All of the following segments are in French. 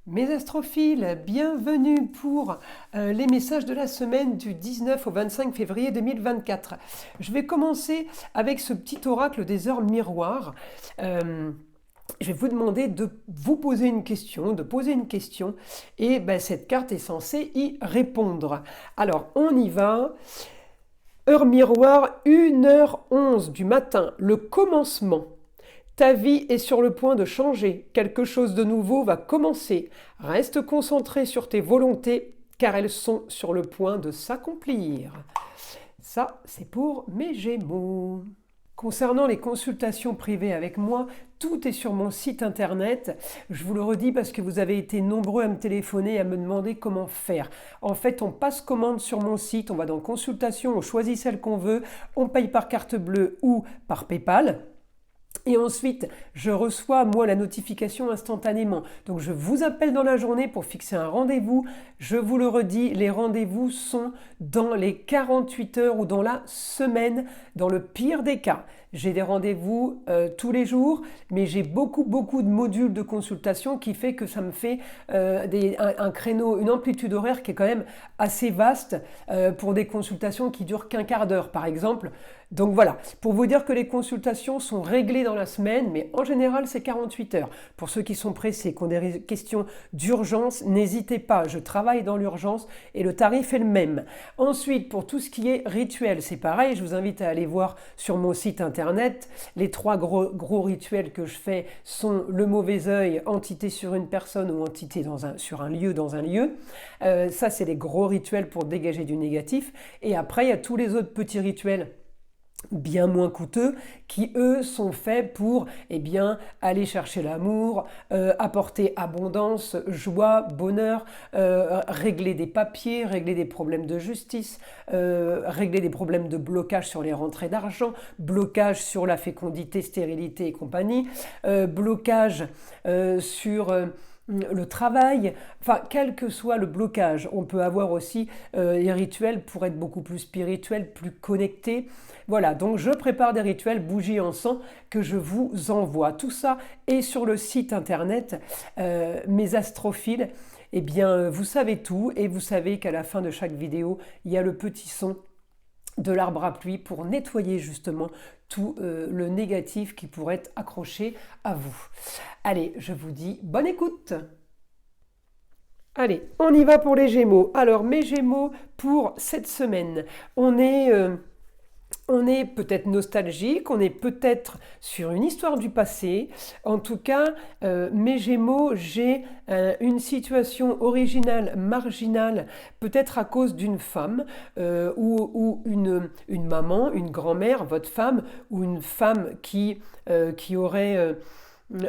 Mes astrophiles, bienvenue pour les messages de la semaine du 19 au 25 février 2024. Je vais commencer avec ce petit oracle des heures miroirs. Je vais vous demander de vous poser une question, et cette carte est censée y répondre. Alors, on y va. Heure miroir, 1h11 du matin, le commencement. Ta vie est sur le point de changer, quelque chose de nouveau va commencer. Reste concentré sur tes volontés, car elles sont sur le point de s'accomplir. Ça, c'est pour mes Gémeaux. Concernant les consultations privées avec moi, tout est sur mon site internet. Je vous le redis parce que vous avez été nombreux à me téléphoner et à me demander comment faire. En fait, on passe commande sur mon site, on va dans consultation, on choisit celle qu'on veut, on paye par carte bleue ou par PayPal. Et ensuite, je reçois, moi, la notification instantanément. Donc, je vous appelle dans la journée pour fixer un rendez-vous. Je vous le redis, les rendez-vous sont dans les 48 heures ou dans la semaine, dans le pire des cas. J'ai des rendez-vous tous les jours, mais j'ai beaucoup de modules de consultation qui fait que ça me fait un créneau, une amplitude horaire qui est quand même assez vaste pour des consultations qui durent qu'un quart d'heure, par exemple. Donc voilà, pour vous dire que les consultations sont réglées dans la semaine, mais en général c'est 48 heures. Pour ceux qui sont pressés, qui ont des questions d'urgence, n'hésitez pas, je travaille dans l'urgence et le tarif est le même. Ensuite, pour tout ce qui est rituel, c'est pareil, je vous invite à aller voir sur mon site internet. Les 3 gros rituels que je fais sont le mauvais œil, entité sur une personne ou entité sur un lieu, dans un lieu. Ça, c'est les gros rituels pour dégager du négatif. Et après, il y a tous les autres petits rituels bien moins coûteux, qui eux sont faits pour aller chercher l'amour, apporter abondance, joie, bonheur, régler des papiers, régler des problèmes de justice, régler des problèmes de blocage sur les rentrées d'argent, blocage sur la fécondité, stérilité et compagnie, blocage sur le travail, enfin quel que soit le blocage, on peut avoir aussi des rituels pour être beaucoup plus spirituel, plus connecté. Voilà, donc je prépare des rituels bougies en sang que je vous envoie. Tout ça est sur le site internet Mes Astrophiles. Eh bien, vous savez tout et vous savez qu'à la fin de chaque vidéo, il y a le petit son de l'arbre à pluie pour nettoyer justement tout le négatif qui pourrait être accroché à vous. Allez, je vous dis bonne écoute. Allez, on y va pour les Gémeaux. Alors, mes Gémeaux, pour cette semaine, on est peut-être nostalgique, on est peut-être sur une histoire du passé. En tout cas, mes Gémeaux, j'ai une situation originale, marginale, peut-être à cause d'une femme ou une maman, une grand-mère, votre femme, ou une femme qui aurait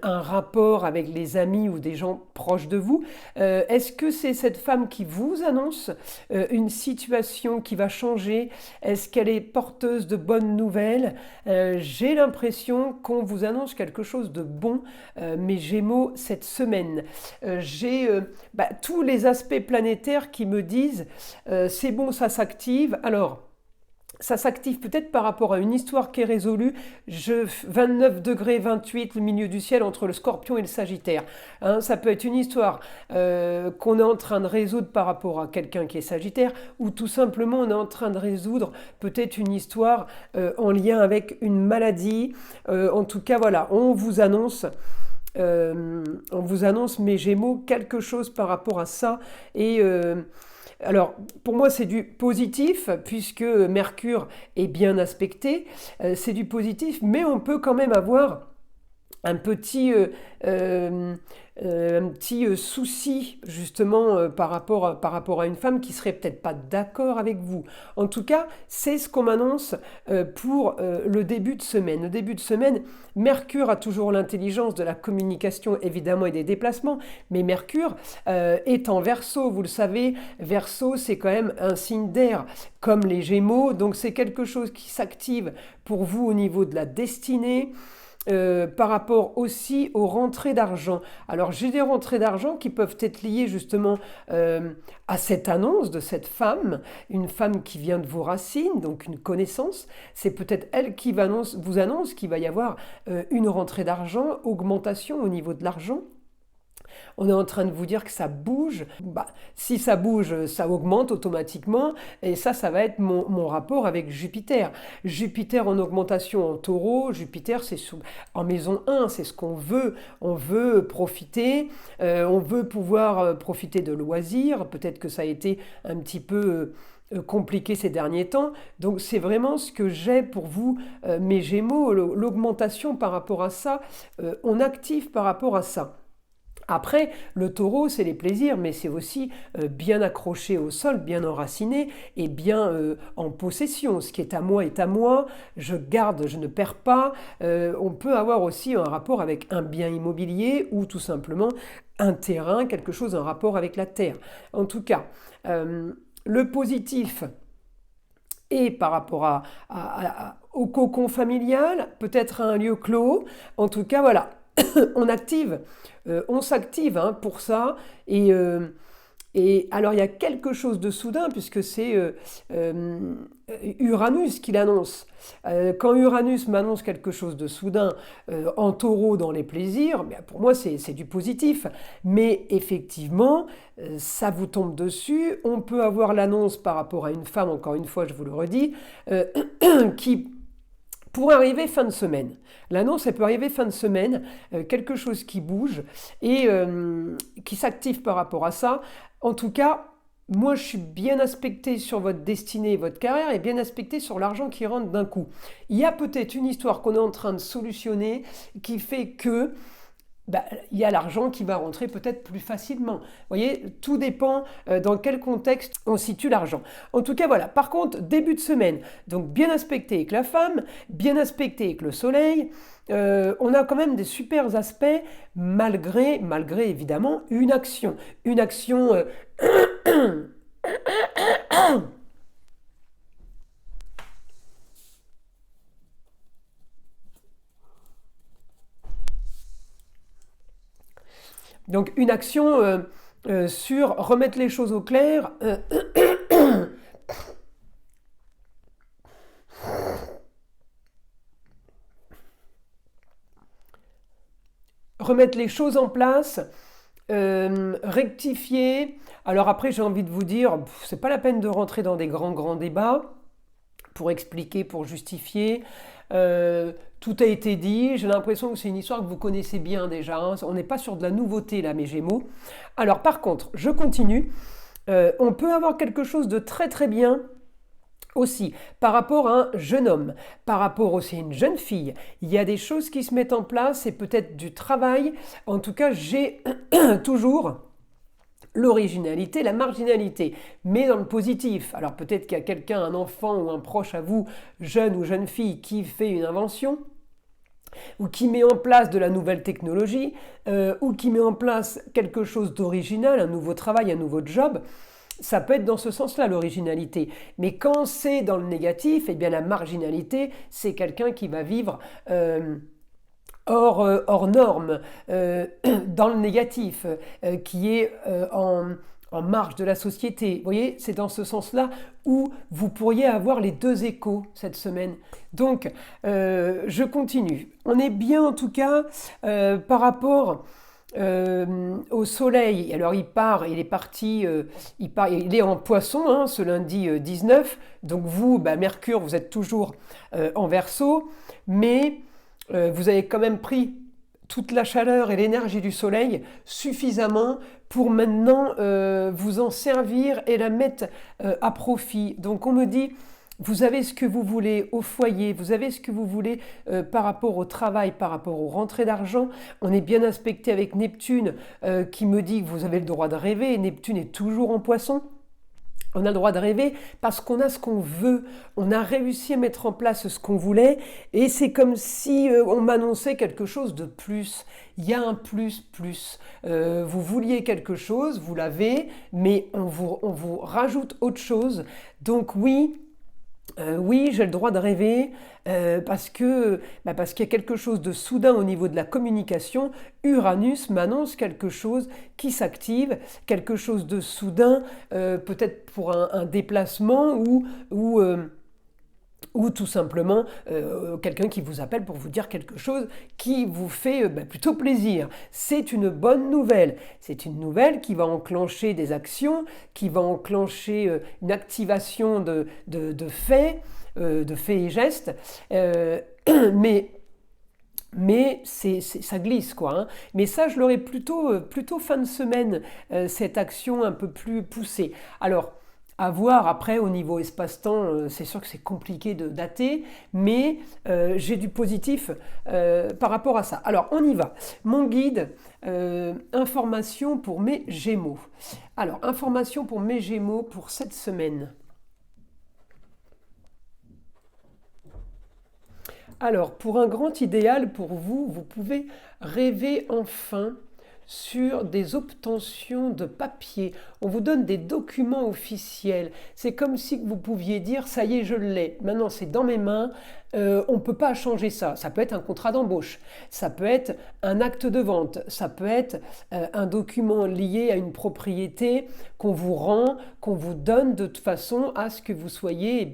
un rapport avec les amis ou des gens proches de vous. Est-ce que c'est cette femme qui vous annonce une situation qui va changer? Est-ce qu'elle est porteuse de bonnes nouvelles? J'ai l'impression qu'on vous annonce quelque chose de bon, mes Gémeaux, cette semaine. J'ai tous les aspects planétaires qui me disent c'est bon, ça s'active. Alors, ça s'active peut-être par rapport à une histoire qui est résolue. 29 degrés 28, le milieu du ciel entre le Scorpion et le Sagittaire. Ça peut être une histoire qu'on est en train de résoudre par rapport à quelqu'un qui est Sagittaire, ou tout simplement on est en train de résoudre peut-être une histoire en lien avec une maladie. En tout cas, voilà, on vous annonce mes Gémeaux quelque chose par rapport à ça. Et alors, pour moi, c'est du positif, puisque Mercure est bien aspecté. C'est du positif, mais on peut quand même avoir un petit souci justement par rapport à une femme qui serait peut-être pas d'accord avec vous. En tout cas, c'est ce qu'on m'annonce pour le début de semaine. Le début de semaine, Mercure a toujours l'intelligence de la communication évidemment et des déplacements, mais Mercure est en Verseau, vous le savez. Verseau, c'est quand même un signe d'air, comme les Gémeaux, donc c'est quelque chose qui s'active pour vous au niveau de la destinée. Par rapport aussi aux rentrées d'argent. Alors j'ai des rentrées d'argent qui peuvent être liées justement à cette annonce de cette femme, une femme qui vient de vos racines, donc une connaissance. C'est peut-être elle qui vous annonce qu'il va y avoir une rentrée d'argent, augmentation au niveau de l'argent. on est en train de vous dire que ça bouge. Si ça bouge, ça augmente automatiquement. Et ça va être mon rapport avec Jupiter. Jupiter en augmentation en taureau, Jupiter c'est en maison 1, c'est ce qu'on veut. On veut profiter, on veut pouvoir profiter de loisirs. Peut-être que ça a été un petit peu compliqué ces derniers temps. Donc c'est vraiment ce que j'ai pour vous, mes Gémeaux, l'augmentation par rapport à ça, on active par rapport à ça. Après, le taureau, c'est les plaisirs, mais c'est aussi bien accroché au sol, bien enraciné et bien en possession. Ce qui est à moi, je garde, je ne perds pas. On peut avoir aussi un rapport avec un bien immobilier ou tout simplement un terrain, quelque chose, un rapport avec la terre. En tout cas, le positif est par rapport au cocon familial, peut-être à un lieu clos. En tout cas, voilà, on s'active pour ça. Et alors, il y a quelque chose de soudain, puisque c'est Uranus qui l'annonce. Quand Uranus m'annonce quelque chose de soudain en taureau dans les plaisirs, pour moi, c'est du positif. Mais effectivement, ça vous tombe dessus. On peut avoir l'annonce par rapport à une femme, encore une fois, je vous le redis, qui pour arriver fin de semaine. L'annonce, elle peut arriver fin de semaine, quelque chose qui bouge et qui s'active par rapport à ça. En tout cas, moi, je suis bien aspecté sur votre destinée et votre carrière et bien aspecté sur l'argent qui rentre d'un coup. Il y a peut-être une histoire qu'on est en train de solutionner qui fait que il y a l'argent qui va rentrer peut-être plus facilement. Vous voyez, tout dépend dans quel contexte on situe l'argent. En tout cas, voilà. Par contre, début de semaine, donc bien aspecté avec la femme, bien aspecté avec le soleil. On a quand même des super aspects malgré évidemment une action. Une action... Donc une action sur remettre les choses au clair. Remettre les choses en place, rectifier. Alors après, j'ai envie de vous dire, c'est pas la peine de rentrer dans des grands débats pour expliquer, pour justifier. Tout a été dit, j'ai l'impression que c'est une histoire que vous connaissez bien déjà, on n'est pas sur de la nouveauté là mes Gémeaux. Alors par contre, je continue, on peut avoir quelque chose de très bien aussi par rapport à un jeune homme, par rapport aussi à une jeune fille. Il y a des choses qui se mettent en place et peut-être du travail. En tout cas, j'ai toujours l'originalité, la marginalité, mais dans le positif. Alors peut-être qu'il y a quelqu'un, un enfant ou un proche à vous, jeune ou jeune fille, qui fait une invention, ou qui met en place de la nouvelle technologie, ou qui met en place quelque chose d'original, un nouveau travail, un nouveau job. Ça peut être dans ce sens-là, l'originalité. Mais quand c'est dans le négatif, eh bien la marginalité, c'est quelqu'un qui va vivre hors norme, dans le négatif, qui est en marge de la société. Vous voyez, c'est dans ce sens-là où vous pourriez avoir les deux échos cette semaine. Donc, je continue. On est bien en tout cas par rapport au soleil. Alors il est parti, il est en poisson ce lundi 19. Donc vous, Mercure, vous êtes toujours en Verseau, mais vous avez quand même pris toute la chaleur et l'énergie du soleil suffisamment pour maintenant vous en servir et la mettre à profit. Donc on me dit, vous avez ce que vous voulez au foyer, vous avez ce que vous voulez par rapport au travail, par rapport aux rentrées d'argent. On est bien aspecté avec Neptune qui me dit que vous avez le droit de rêver. Neptune est toujours en Poisson. On a le droit de rêver parce qu'on a ce qu'on veut. On a réussi à mettre en place ce qu'on voulait et c'est comme si on m'annonçait quelque chose de plus. Il y a un plus. Vous vouliez quelque chose, vous l'avez, mais on vous rajoute autre chose. Donc oui, j'ai le droit de rêver parce qu'il y a quelque chose de soudain au niveau de la communication. Uranus m'annonce quelque chose qui s'active, quelque chose de soudain, peut-être pour un déplacement ou ou tout simplement quelqu'un qui vous appelle pour vous dire quelque chose qui vous fait plutôt plaisir. C'est une bonne nouvelle. C'est une nouvelle qui va enclencher des actions, qui va enclencher une activation de faits et gestes. Mais ça glisse, quoi. Hein. Mais ça, je l'aurais plutôt fin de semaine, cette action un peu plus poussée. Alors, à voir après au niveau espace-temps, c'est sûr que c'est compliqué de dater, mais j'ai du positif par rapport à ça. Alors, on y va. Mon guide, information pour mes Gémeaux. Alors, information pour mes Gémeaux pour cette semaine. Alors, pour un grand idéal pour vous, vous pouvez rêver enfin sur des obtentions de papier. On vous donne des documents officiels. C'est comme si vous pouviez dire, ça y est, je l'ai. Maintenant, c'est dans mes mains. On ne peut pas changer ça. Ça peut être un contrat d'embauche. Ça peut être un acte de vente. Ça peut être un document lié à une propriété qu'on vous rend, qu'on vous donne de toute façon à ce que vous soyez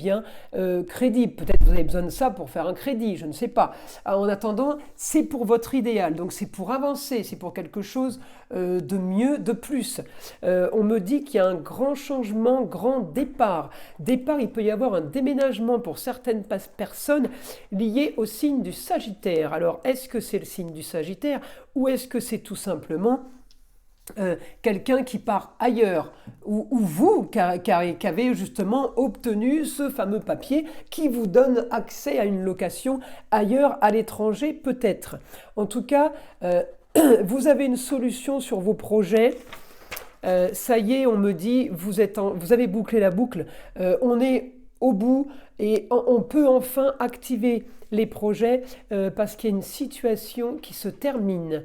crédible. Peut-être que vous avez besoin de ça pour faire un crédit, je ne sais pas. En attendant, c'est pour votre idéal. Donc c'est pour avancer, c'est pour quelque chose de mieux, de plus. On me dit qu'il y a un grand changement, grand départ. Départ, il peut y avoir un déménagement pour certaines personnes liées au signe du Sagittaire. Alors, est-ce que c'est le signe du Sagittaire ou est-ce que c'est tout simplement quelqu'un qui part ailleurs, ou vous qui avez justement obtenu ce fameux papier qui vous donne accès à une location ailleurs, à l'étranger peut-être. En tout cas, vous avez une solution sur vos projets. Ça y est, on me dit, vous avez bouclé la boucle, on est au bout et on peut enfin activer les projets parce qu'il y a une situation qui se termine.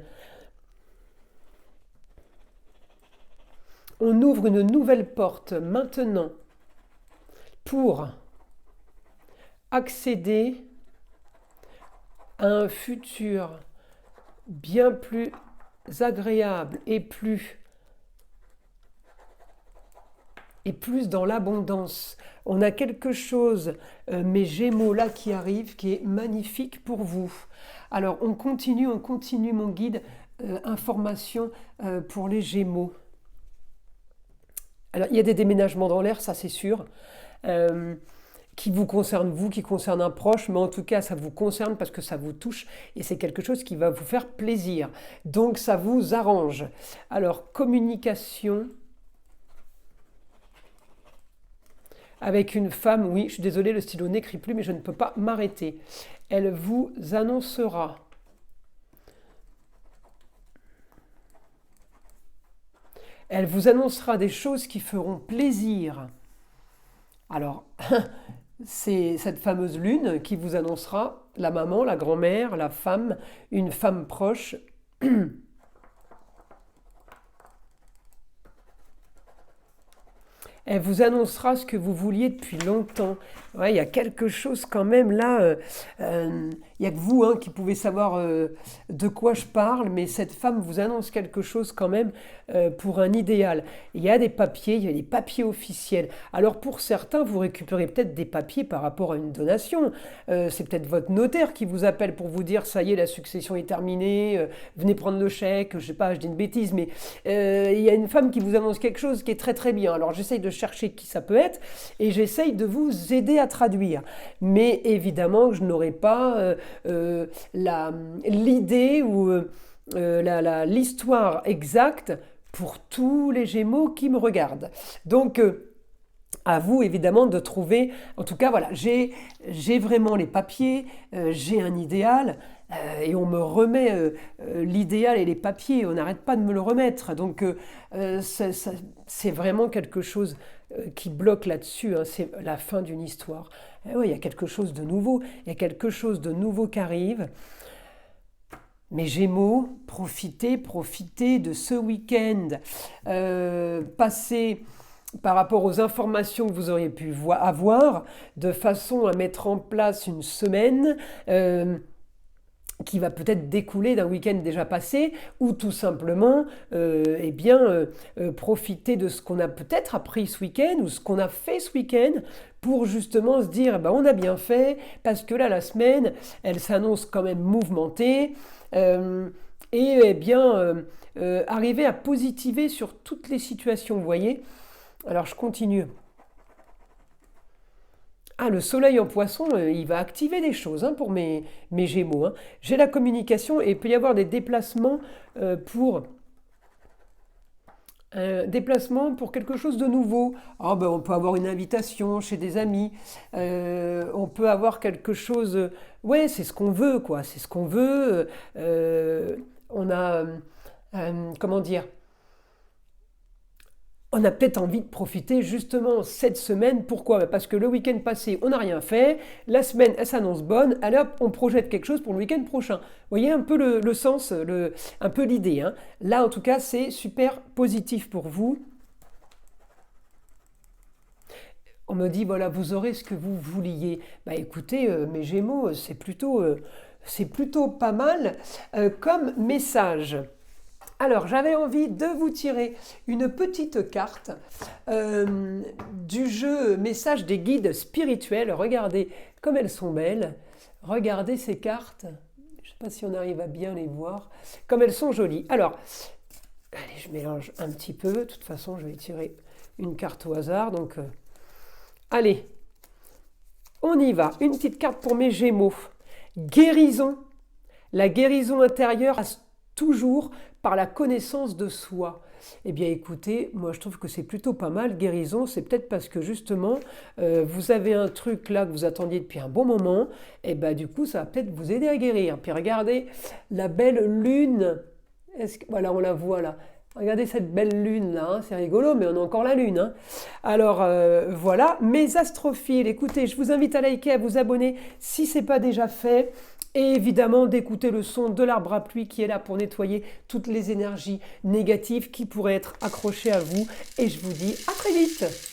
On ouvre une nouvelle porte maintenant pour accéder à un futur bien plus agréable et plus dans l'abondance. On a quelque chose, mes Gémeaux là qui arrive, qui est magnifique pour vous. Alors on continue mon guide, information pour les Gémeaux. Alors il y a des déménagements dans l'air, ça c'est sûr, qui vous concernent vous, qui concernent un proche, mais en tout cas ça vous concerne parce que ça vous touche et c'est quelque chose qui va vous faire plaisir. Donc ça vous arrange. Alors communication avec une femme, oui, je suis désolée, le stylo n'écrit plus, mais je ne peux pas m'arrêter. Elle vous annoncera des choses qui feront plaisir. Alors, c'est cette fameuse lune qui vous annoncera la maman, la grand-mère, la femme, une femme proche. Elle vous annoncera ce que vous vouliez depuis longtemps. Ouais, il y a quelque chose quand même là. Il n'y a que vous qui pouvez savoir de quoi je parle, mais cette femme vous annonce quelque chose quand même pour un idéal. Il y a des papiers officiels. Alors pour certains, vous récupérez peut-être des papiers par rapport à une donation. C'est peut-être votre notaire qui vous appelle pour vous dire ça y est, la succession est terminée, venez prendre le chèque, je sais pas, je dis une bêtise, mais il y a une femme qui vous annonce quelque chose qui est très très bien. Alors j'essaye de chercher qui ça peut être et j'essaye de vous aider à traduire. Mais évidemment, je n'aurai pas l'idée ou l'histoire exacte pour tous les Gémeaux qui me regardent. Donc, à vous évidemment de trouver, en tout cas voilà, j'ai vraiment les papiers, j'ai un idéal, et on me remet l'idéal et les papiers, on n'arrête pas de me le remettre. Donc c'est vraiment quelque chose qui bloque là-dessus, c'est la fin d'une histoire. Ouais, il y a quelque chose de nouveau, il y a quelque chose de nouveau qui arrive. Mes Gémeaux, profitez de ce week-end. Passez par rapport aux informations que vous auriez pu avoir, de façon à mettre en place une semaine qui va peut-être découler d'un week-end déjà passé, ou tout simplement profiter de ce qu'on a peut-être appris ce week-end, ou ce qu'on a fait ce week-end, pour justement se dire, ben, on a bien fait, parce que là, la semaine, elle s'annonce quand même mouvementée, et eh bien, arriver à positiver sur toutes les situations, vous voyez. Alors, je continue. Ah, le soleil en poisson, il va activer des choses hein, pour mes Gémeaux, hein. J'ai la communication et il peut y avoir des déplacements pour quelque chose de nouveau. Ah, ben, on peut avoir une invitation chez des amis, on peut avoir quelque chose. Ouais, c'est ce qu'on veut, quoi. C'est ce qu'on veut. On a, comment dire, on a peut-être envie de profiter justement cette semaine. Pourquoi? Parce que le week-end passé, on n'a rien fait. La semaine, elle s'annonce bonne. Allez hop, on projette quelque chose pour le week-end prochain. Vous voyez un peu le sens, un peu l'idée, hein. Là, en tout cas, c'est super positif pour vous. On me dit, voilà, vous aurez ce que vous vouliez. Bah écoutez, mes Gémeaux, c'est plutôt pas mal comme message. Alors, j'avais envie de vous tirer une petite carte du jeu Message des guides spirituels. Regardez comme elles sont belles. Regardez ces cartes. Je ne sais pas si on arrive à bien les voir. Comme elles sont jolies. Alors, allez, je mélange un petit peu. De toute façon, je vais tirer une carte au hasard. Donc, allez, on y va. Une petite carte pour mes Gémeaux. Guérison. La guérison intérieure passe toujours par la connaissance de soi. Eh bien écoutez, moi je trouve que c'est plutôt pas mal, guérison, c'est peut-être parce que justement, vous avez un truc là que vous attendiez depuis un bon moment, et bien du coup ça va peut-être vous aider à guérir. Puis regardez la belle lune, voilà on la voit là. Regardez cette belle lune là, hein. C'est rigolo, mais on a encore la lune, hein. Alors voilà, mes astrophiles, écoutez, je vous invite à liker, à vous abonner si ce n'est pas déjà fait. Et évidemment d'écouter le son de l'arbre à pluie qui est là pour nettoyer toutes les énergies négatives qui pourraient être accrochées à vous. Et je vous dis à très vite!